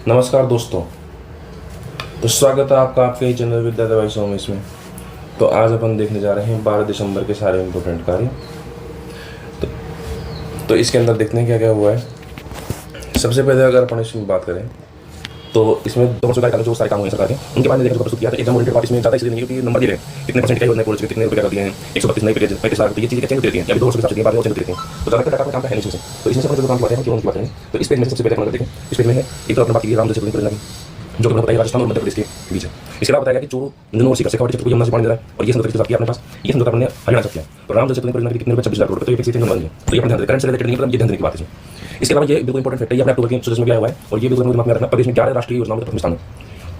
नमस्कार दोस्तों। तो स्वागत है आपका आपके ही चैनल विद्या दवाई सोमेश में। तो आज अपन देखने जा रहे हैं 12 दिसंबर के सारे इम्पोर्टेंट कार्य। तो, तो इसके अंदर देखते हैं क्या क्या हुआ है। सबसे पहले अगर अपन इसमें बात करें तो इसमें 2 सरकार जो सारे काम हुए सरकार के उनके बारे में देखने को प्रस्तुत किया था। एग्जाम ओरिएंटेड पार्ट इसमें ज़्यादा इसलिए नहीं क्योंकि नंबर दिए गए कितने परसेंट क्या योजना कोर्स कितने रुपये कर दिए हैं, 132 नई पैकेज 35 ये चीज़ें चेंज देती हैं या 2 वर्ष के साथ बाद और चेंज देती हैं। तो ज़्यादा डाटा में काम है नहीं इसमें। तो इसमें से अपन जो काम करते हैं क्यों उनकी बात करें तो इस पेज में सबसे पहले अपन देखें। इस पेज में है एक तो अपने बात की राम जैसे परियोजना जो कि बताइए राजस्थान और मध्य प्रदेश के बीच है। इसके अलावा बताया कि जो यूनिवर्सिटी का शेखावटी क्षेत्र को यमुना से पानी दे रहा है और ये समझौता के साथ किया अपने पास, ये समझौता अपने हरियाणा से किया। तो राम जैसे परियोजना के कितने रुपये 26 लाख करोड़, तो ये फिक्स नहीं है। तो ये अपने ध्यान दें, करंट से रिलेटेड नहीं है, ये ध्यान देने की बात है। इसके अलावा ये बिल्कुल इंपॉर्टेंट फैक्ट है, ये अपने अक्टूबर के सूची में गया हुआ है और ये बिल्कुल दिमाग में रखना। प्रदेश में 11 राष्ट्रीय योजनाओं में प्रथम स्थान है।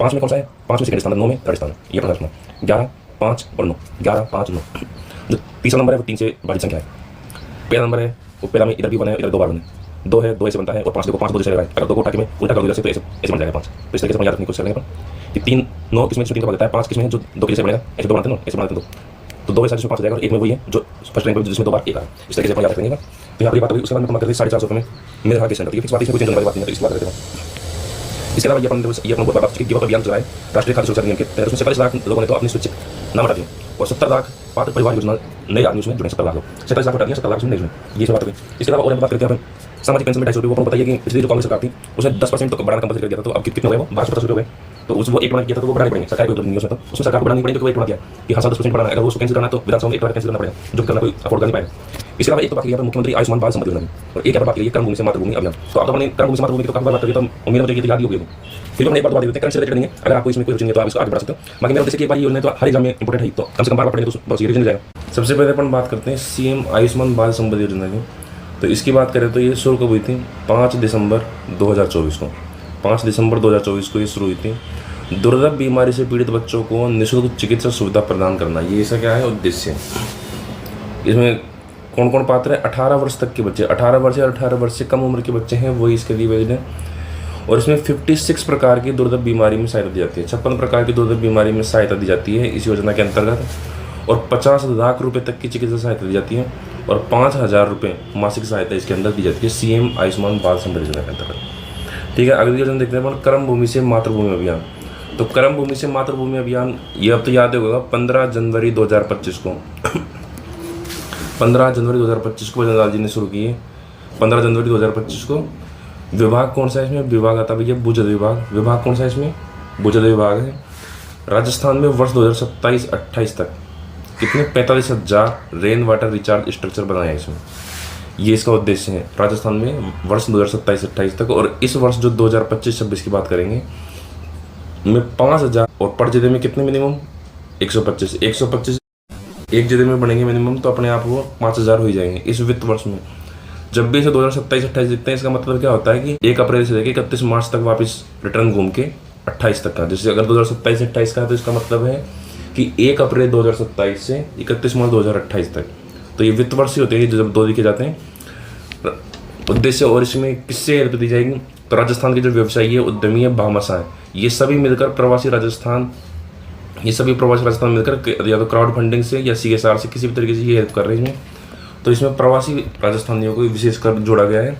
5 में कौन सा है? 5 में सेकंड स्थान है, 9 में थर्ड स्थान है। ये अपना रखना 11, 5 और 9, 11, 5, 9। जो तीसरा नंबर है वो 3 से भारित संख्या है। पहला नंबर है वो पहला में इधर भी बना है, इधर 2 बार बने, 2 है 2 ऐसे बनता है और 5 देखो 5 2 जैसे लगाए। अगर 2 को उठा के मैं उल्टा कर दूँ जैसे तो ऐसे बन जाएगा 5। तो इस तरीके से अपन याद रखने की कोशिश करेंगे कि 3 9 किसमें शूटिंग का देता है, 5 किसमें जो 2 के जैसे बनेगा, ऐसे 2 बनाते हैं ना, ऐसे बनाते हैं 2 तो 2 के साथ जिसमें 5 हो जाएगा और एक में वही है जो फर्स्ट रैंक पे जिसमें 2 बार एक आ। इस तरीके से अपन याद रखेंगे। तो यहाँ पर बात होगी। उसके बाद में करते 450 रुपये में मेरे हाथ के सेंटर, फिक्स बात इसमें कोई चेंज होने वाली बात नहीं है। तो इस बात करते हैं। इसके अलावा ये अपन बहुत बात की अभियान चलाए राष्ट्रीय खाद्य सुरक्षा निगम के तहत। उसमें 47 लाख लोगों ने तो अपनी स्वैच्छिक नाम हटा दिए और 70 लाख पात्र परिवार योजना नए आदमी उसमें जुड़े। 70 लाख लोग 47 लाख हटा दिया, 70 लाख उसमें नहीं जुड़े। ये बात हुई। इसके अलावा और बात करते हैं अपन सामाजिक पेंशन में 250 रुपये। बताइए कि पिछली जो कांग्रेस सरकार थी उसने 10% तो बढ़ाना कंपलसरी कर दिया था। तो अब कितने हुए वो 1250 रुपये। तो उस वो एक बढ़ाना किया था तो वो बढ़ाने पड़ेंगे। सरकार को नहीं उसमें तो उसमें सरकार को बढ़ानी पड़ेगी। तो एक बढ़ा दिया कि हाँ 10% बढ़ाना, अगर वो उसको कैंसिल करना तो विधानसभा में एक बार कैंसिल करना पड़ेगा, जो करना कोई अफोर्ड कर नहीं पाएगा। इसके अलावा एक तो बात की मुख्यमंत्री आयुष्मान भारत समृद्धि योजना और एक बात की कर्मभूमि से मातृभूमि अभियान। तो आप अपने कर्मभूमि से मातृभूमि की तो काफी बात करिए तो उम्मीद मुझे याद ही होगी। फिर हम एक बार बता देते हैं, करंट से रिलेटेड नहीं है। अगर आपको इसमें कोई रुचि नहीं है तो आप इसको आगे बढ़ा सकते हो। बाकी मेरा उद्देश्य कि एक बार ये योजना तो हर एग्जाम में इंपॉर्टेंट है, तो कम से कम बार पढ़ेंगे तो बस ये रिवीजन हो जाएगा। सबसे पहले अपन बात करते हैं सीएम आयुष्मान भारत समृद्धि योजना की। तो इसकी बात करें तो ये शुरू कब हुई थी? 5 दिसंबर 2024 को। 5 दिसंबर 2024 को ये शुरू हुई थी। दुर्लभ बीमारी से पीड़ित बच्चों को निःशुल्क चिकित्सा सुविधा प्रदान करना, ये इसका क्या है उद्देश्य। इसमें कौन कौन पात्र है? 18 वर्ष तक के बच्चे, 18 वर्ष या 18 वर्ष से कम उम्र के बच्चे हैं वही इसके लिए वैलिड है। और इसमें 56 प्रकार की दुर्लभ बीमारी में सहायता दी जाती है। 56 प्रकार की दुर्लभ बीमारी में सहायता दी जाती है इस योजना के अंतर्गत। और 50 लाख रुपये तक की चिकित्सा सहायता दी जाती है और 5,000 रुपये मासिक सहायता इसके अंदर दी जाती है सीएम आयुष्मान भारत समृद्धि योजना के अंतर्गत। ठीक है, अगली योजना देखते हैं अपन कर्म भूमि से मातृभूमि अभियान। तो कर्म भूमि से मातृभूमि अभियान ये अब तो याद होगा 15 जनवरी 2025 को 15 जनवरी 2025 को लाल जी ने शुरू की है। 15 जनवरी 2025 को। विभाग कौन सा है इसमें? विभाग आता भैया भूजल विभाग। विभाग कौन सा है इसमें? भूजल विभाग है। राजस्थान में वर्ष 2027-28 तक कितने 45,000 रेन वाटर रिचार्ज स्ट्रक्चर बनाए हैं इसमें, ये इसका उद्देश्य है राजस्थान में वर्ष 2027-28 तक। और इस वर्ष जो 2025-26 की बात करेंगे में 5,000 और पर जिले में कितने मिनिमम 125 एक जिले में बनेंगे मिनिमम, तो अपने आप वो 5,000 हो ही जाएंगे इस वित्त वर्ष में। जब भी इसे 2027-28 देखते हैं इसका मतलब क्या होता है कि 1 अप्रैल से लेकर 31 मार्च तक वापस रिटर्न घूम के 28 तक का। जैसे अगर 2027-28 का है तो इसका मतलब है कि 1 अप्रैल 2027 से 31 मार्च 2028 तक। तो ये वित्त वर्ष ही होते हैं जब 2 लिखे जाते हैं उद्देश्य। और इसमें किससे हेल्प दी जाएगी? तो राजस्थान के जो व्यवसायी है, उद्यमी है, भामाशाह है, ये सभी मिलकर प्रवासी राजस्थान मिलकर या तो क्राउड फंडिंग से या CSR से किसी भी तरीके से ये हेल्प कर रहे हैं इसमें। तो इसमें प्रवासी राजस्थानियों को विशेषकर जोड़ा गया है।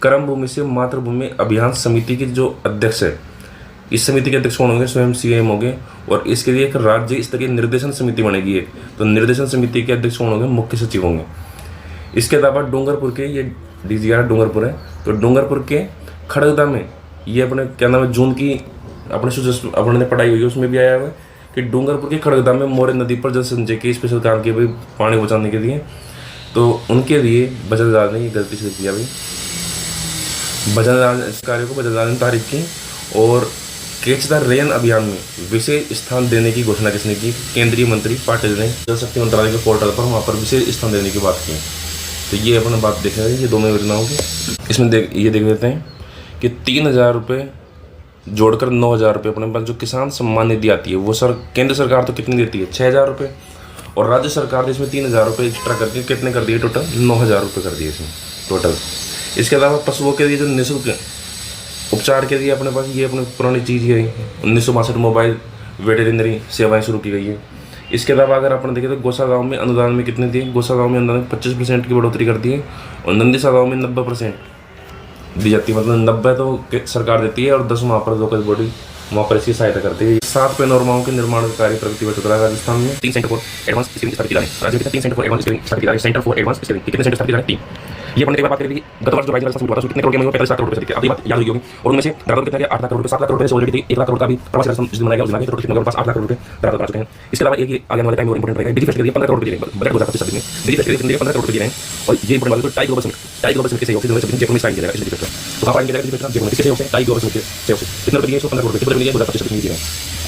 कर्म भूमि से मातृभूमि अभियान समिति के जो अध्यक्ष है, इस समिति के अध्यक्ष कौन होंगे? स्वयं CM होंगे। और इसके लिए एक राज्य स्तरीय निर्देशन समिति बनेगी एक। तो निर्देशन समिति के अध्यक्ष कौन होंगे? मुख्य सचिव होंगे। इसके अलावा डूंगरपुर के, ये DGR डूंगरपुर है, तो डूंगरपुर के खड़गदा में ये अपने क्या नाम है जून की अपने पढ़ाई हुई है उसमें भी आया हुआ है कि डूंगरपुर के खड़गदा में मोरे नदी पर जल संचय के स्पेशल काम किए भाई पानी बचाने के लिए। तो उनके लिए बजरलाल ने ये गलती से किया भाई, बजरलाल इस कार्य को बजरलाल ने तारीफ की। और कैच द रेन अभियान में विशेष स्थान देने की घोषणा किसने की? केंद्रीय मंत्री पाटिल ने जल शक्ति मंत्रालय के पोर्टल पर वहाँ पर विशेष स्थान देने की बात की। तो ये अपने बात देख रहे हैं ये दोनों योजनाओं की। इसमें देख लेते हैं कि 3,000 रुपये जोड़कर 9,000 रुपये अपने पास जो किसान सम्मान निधि आती है वो केंद्र सरकार तो कितनी देती है? 6,000 रुपये। और राज्य सरकार ने इसमें 3,000 रुपये एक्स्ट्रा करके कितने कर दिए? टोटल 9,000 रुपये कर दिए इसमें टोटल। इसके अलावा पशुओं के लिए जो निःशुल्क उपचार के लिए अपने पास ये अपने पुरानी चीज़ है 1962 मोबाइल वेटेरिनरी सेवाएं शुरू की गई है। इसके अलावा अगर अपन देखें तो गोसा गाँव में अनुदान में कितने दिए? गोसा गाँव में अनुदान 25% की बढ़ोतरी कर दी है और नंदीसा गाँव में दी जाती है, मतलब 90 तो सरकार देती है और 10 वहाँ पर लोकल बॉडी वहाँ पर इसकी सहायता करती है। 7 पे नॉर्माओं के निर्माण का कार्य प्रगति पर चल रहा है राजस्थान में। 3 सेंटर फॉर एडवांस स्किलिंग स्थापित किया है राज्य में। 3 सेंटर फॉर एडवांस स्किलिंग स्थापित किया है। सेंटर फॉर एडवांस स्किलिंग कितने सेंटर स्थापित किया है? 3। ये अपने बात करें कि गत वर्ष जो राज्य राजस्थान हुआ था कितने करोड़ के में 45 लाख करोड़ रुपए थे, अभी बात याद होगी। और उनमें से धरातल कितना था? 8 लाख करोड़ रुपए, 7 लाख करोड़ रुपए से ऑलरेडी 1 लाख करोड़ का भी प्रवासी राजस्थान जिस बनाया गया उस बनाया टोटल कितना पास 8 लाख करोड़ रुपए धरातल बना चुके हैं। इसके अलावा एक आगे वाले टाइम में इंपोर्टेंट रहेगा, डिजी फेस्ट के लिए 15 करोड़ रुपए दिए बजट 2025 में। डिजी फेस्ट के लिए 15 करोड़ रुपए दिए हैं और ये इंपोर्टेंट बात है। टाई ग्लोबल समिट के सहयोग से जयपुर में स्टार्ट किया जाएगा इस डिजी फेस्ट। तो कहां पाएंगे जाएगा डिजी फेस्ट? जयपुर में। किसके सहयोग से? टाई ग्लोबल समिट के सहयोग से। कितने रुपए दिए? 115 करोड़ रुपए। कितने रुपए दिए? 2025 में दिए हैं।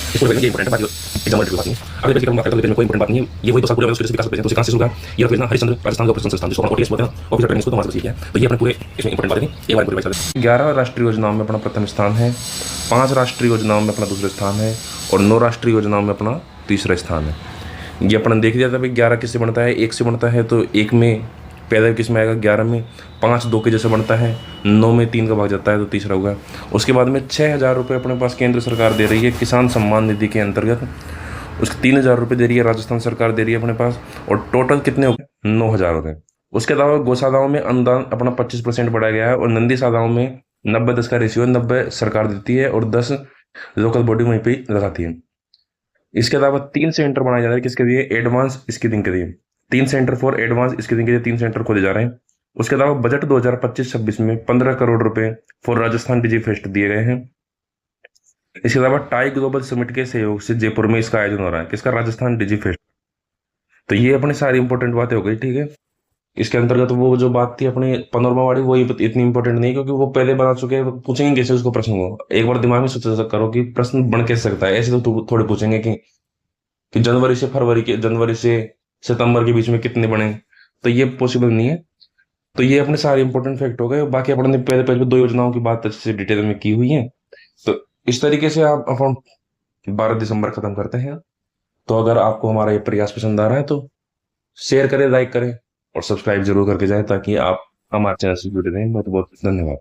इसको ये इंपोर्टेंट बात एग्जाम की बात नहीं। अगले पेज की बात करते हैं, कोई इंपोर्टेंट बात नहीं है। ये वही तो साल पूरे उसके विकास प्रेजेंट तो कहां से शुरू हुआ? ये योजना हरिश्चंद्र राजस्थान का प्रशासन संस्थान, जिसको हम ओटीएस बोलते हैं, ऑफिसर ट्रेनिंग स्कूल, तो वहां से सीखा है। तो ये अपने पूरे इसमें इंपोर्टेंट बातें एक बार पूरे बात करते हैं। 11 राष्ट्रीय योजनाओं में अपना प्रथम स्थान है, 5 राष्ट्रीय योजनाओं में अपना दूसरा स्थान है और 9 राष्ट्रीय योजनाओं में अपना तीसरा स्थान है। ये अपन देख लिया था भाई 11 किससे बनता है? 1 से बनता है, तो 1 में पैदा किस में आएगा? 11 में। 5 2 के जैसे बनता है, 9 में 3 का भाग जाता है तो तीसरा होगा। उसके बाद में 6000 रुपये अपने पास केंद्र सरकार दे रही है किसान सम्मान निधि के अंतर्गत। उसके 3000 रुपये दे रही है राजस्थान सरकार दे रही है अपने पास, और टोटल कितने हो गए? 9000 हो गए। उसके अलावा गौशालाओं में अनुदान अपना 25% बढ़ाया गया है और नंदी शालाओं में 90-10 का रेशियो है। 90 सरकार देती है और 10 लोकल बॉडी वहीं पे लगाती है। इसके अलावा 3 सेंटर बनाए जा रहे हैं किसके लिए? एडवांस स्किलिंग के लिए। 3 सेंटर फॉर एडवांस स्किलिंग के लिए 3 सेंटर खोले जा रहे हैं। उसके अलावा बजट 2025-26 में 15 करोड़ रुपए फॉर राजस्थान डिजी फेस्ट दिए गए हैं। इसके अलावा टाई ग्लोबल समिट के सहयोग से जयपुर में इसका आयोजन हो रहा है, किसका? राजस्थान डिजी फेस्ट। तो ये अपनी सारी इंपॉर्टेंट बातें हो गई, ठीक है। इसके अंतर्गत वो जो बात थी अपनी पनोरमा वाली, वो इतनी इंपॉर्टेंट नहीं, क्योंकि वो पहले बना चुके हैं। पूछेंगे कैसे उसको प्रश्न को? एक बार दिमाग में सोच करो कि प्रश्न बन कैसे सकता है। ऐसे तो थोड़े पूछेंगे कि जनवरी से सितंबर के बीच में कितने बने, तो ये पॉसिबल नहीं है। तो ये अपने सारे इंपॉर्टेंट फैक्ट हो गए। बाकी अपन ने पहले 2 योजनाओं की बात अच्छे से डिटेल में की हुई है। तो इस तरीके से आप अपन 12 दिसंबर खत्म करते हैं। तो अगर आपको हमारा ये प्रयास पसंद आ रहा है तो शेयर करें, लाइक करें और सब्सक्राइब जरूर करके जाएं, ताकि आप हमारे चैनल से जुड़े रहें। बहुत बहुत धन्यवाद।